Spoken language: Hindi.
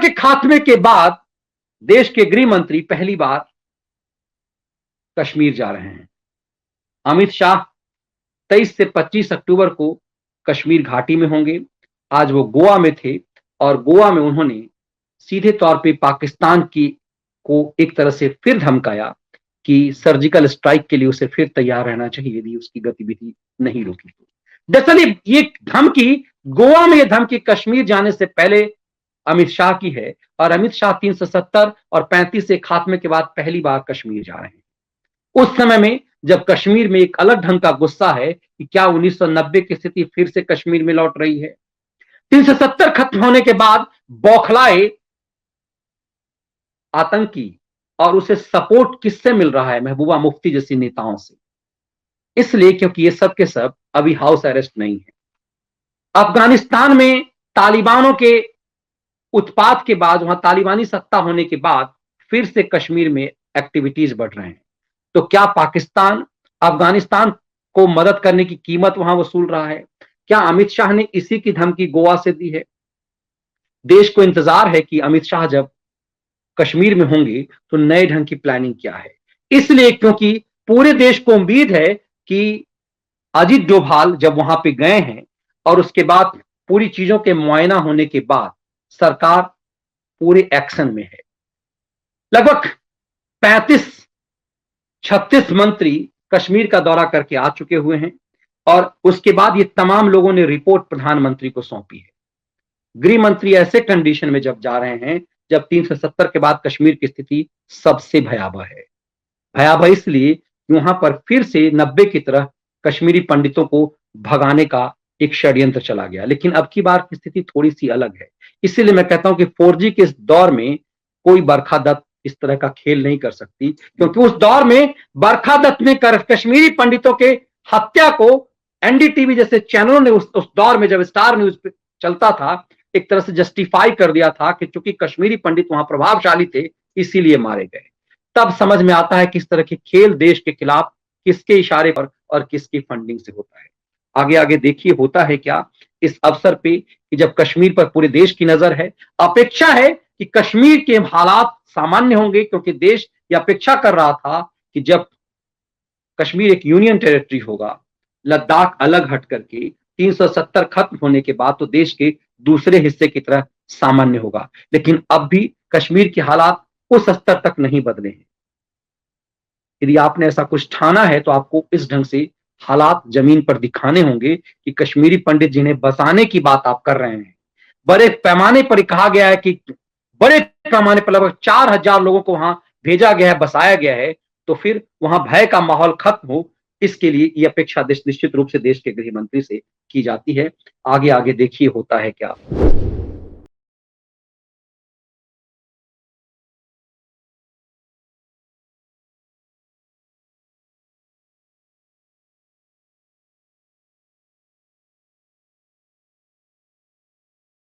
के खात्मे के बाद देश के गृह मंत्री पहली बार कश्मीर जा रहे हैं। अमित शाह 23 से 25 अक्टूबर को कश्मीर घाटी में होंगे। आज वो गोवा में थे और गोवा में उन्होंने सीधे तौर पे पाकिस्तान की को एक तरह से फिर धमकाया कि सर्जिकल स्ट्राइक के लिए उसे फिर तैयार रहना चाहिए यदि उसकी गतिविधि नहीं रुकी तो। दरअसल ये धमकी, गोवा में ये धमकी कश्मीर जाने से पहले अमित शाह की है और अमित शाह 370 और 35 से खात्मे के बाद पहली बार कश्मीर जा रहे हैं। उस समय में जब कश्मीर में एक अलग ढंग का गुस्सा है कि क्या 1990 की स्थिति फिर से कश्मीर में लौट रही है। 370 खत्म होने के बाद बौखलाए आतंकी और उसे सपोर्ट किससे मिल रहा है? महबूबा मुफ्ती जैसी नेताओं से। इसलिए क्योंकि ये सब के सब अभी हाउस अरेस्ट नहीं है। अफगानिस्तान में तालिबानों के उत्पात के बाद, वहां तालिबानी सत्ता होने के बाद फिर से कश्मीर में एक्टिविटीज बढ़ रहे हैं। तो क्या पाकिस्तान अफगानिस्तान को मदद करने की कीमत वहां वसूल रहा है? क्या अमित शाह ने इसी की धमकी गोवा से दी है? देश को इंतजार है कि अमित शाह जब कश्मीर में होंगे तो नए ढंग की प्लानिंग क्या है। इसलिए क्योंकि पूरे देश को उम्मीद है कि अजीत डोभाल जब वहां पे गए हैं और उसके बाद पूरी चीजों के मुआयना होने के बाद सरकार पूरे एक्शन में है। लगभग 35-36 मंत्री कश्मीर का दौरा करके आ चुके हुए हैं और उसके बाद ये तमाम लोगों ने रिपोर्ट प्रधानमंत्री को सौंपी है। गृह मंत्री ऐसे कंडीशन में जब जा रहे हैं जब 370 के बाद कश्मीर की स्थिति सबसे भयावह है। भयावह इसलिए कि वहां पर फिर से 90 की तरह कश्मीरी पंडितों को भगाने का एक षड्यंत्र चला गया। लेकिन अब की बार की स्थिति थोड़ी सी अलग है। इसीलिए मैं कहता हूं कि 4G के इस दौर में कोई बरखा दत्त इस तरह का खेल नहीं कर सकती, क्योंकि उस दौर में बरखा दत्त ने कश्मीरी पंडितों के हत्या को एनडीटीवी जैसे चैनलों ने उस दौर में जब स्टार न्यूज पे चलता था एक तरह से जस्टिफाई कर दिया था कि चूंकि कश्मीरी पंडित वहां प्रभावशाली थे इसीलिए मारे गए। तब समझ में आता है किस तरह के खेल देश के खिलाफ किसके इशारे पर और किसकी फंडिंग से होता है। आगे आगे देखिए होता है क्या इस अवसर पे कि जब कश्मीर पर पूरे देश की नजर है। अपेक्षा है कि कश्मीर के हालात सामान्य होंगे, क्योंकि देश यह अपेक्षा कर रहा था कि जब कश्मीर एक यूनियन टेरिटरी होगा, लद्दाख अलग हट करके 370 खत्म होने के बाद तो देश के दूसरे हिस्से की तरह सामान्य होगा। लेकिन अब भी कश्मीर के हालात उस स्तर तक नहीं बदले हैं। यदि आपने ऐसा कुछ ठाना है तो आपको इस ढंग से हालात जमीन पर दिखाने होंगे कि कश्मीरी पंडित जिन्हें बसाने की बात आप कर रहे हैं, बड़े पैमाने पर कहा गया है कि बड़े पैमाने पर लगभग 4000 लोगों को वहां भेजा गया है, बसाया गया है, तो फिर वहां भय का माहौल खत्म हो, इसके लिए यह अपेक्षा निश्चित रूप से देश के गृह मंत्री से की जाती है। आगे आगे देखिए होता है क्या।